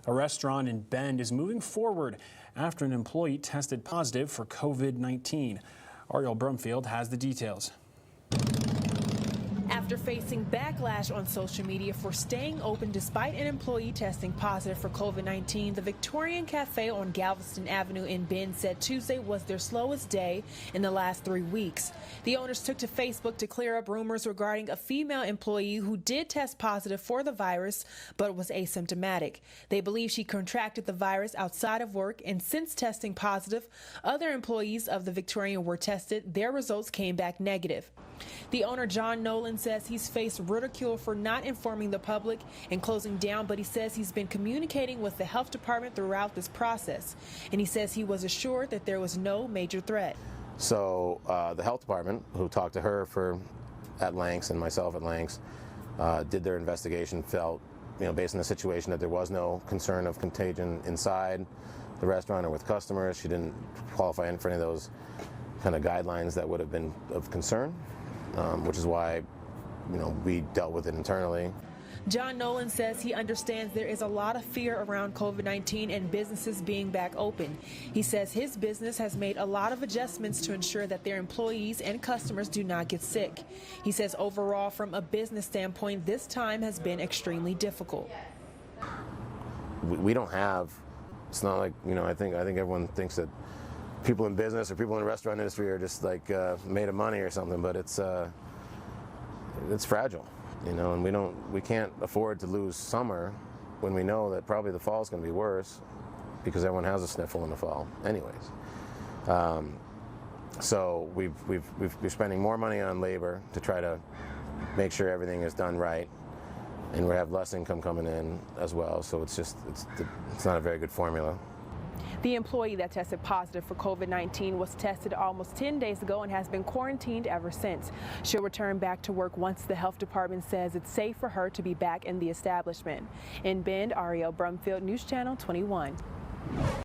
A restaurant in Bend is moving forward after an employee tested positive for COVID-19. Ariel Brumfield has the details. After facing backlash on social media for staying open despite an employee testing positive for COVID-19, the Victorian Cafe on Galveston Avenue in Bend said Tuesday was their slowest day in the last 3 weeks. The owners took to Facebook to clear up rumors regarding a female employee who did test positive for the virus but was asymptomatic. They believe she contracted the virus outside of work, and since testing positive, other employees of the Victorian were tested. Their results came back negative. The owner, John Nolan, says he's faced ridicule for not informing the public and closing down, but he says he's been communicating with the health department throughout this process, and he says he was assured that there was no major threat. So the health department, who talked to her at lengths and myself at lengths, did their investigation, felt, based on the situation, that there was no concern of contagion inside the restaurant or with customers. She didn't qualify for any of those kind of guidelines that would have been of concern, which is why we dealt with it internally. John Nolan says he understands there is a lot of fear around COVID-19 and businesses being back open. He says his business has made a lot of adjustments to ensure that their employees and customers do not get sick. He says overall, from a business standpoint, this time has been extremely difficult. We don't have, it's not like, I think everyone thinks that people in business or people in the restaurant industry are just like made of money or something, but it's fragile, and we can't afford to lose summer when we know that probably the fall is going to be worse because everyone has a sniffle in the fall anyways. So we're spending more money on labor to try to make sure everything is done right, and we have less income coming in as well, so it's not a very good formula. The employee that tested positive for COVID-19 was tested almost 10 days ago and has been quarantined ever since. She'll return back to work once the health department says it's safe for her to be back in the establishment. In Bend, Ariel Brumfield, News Channel 21.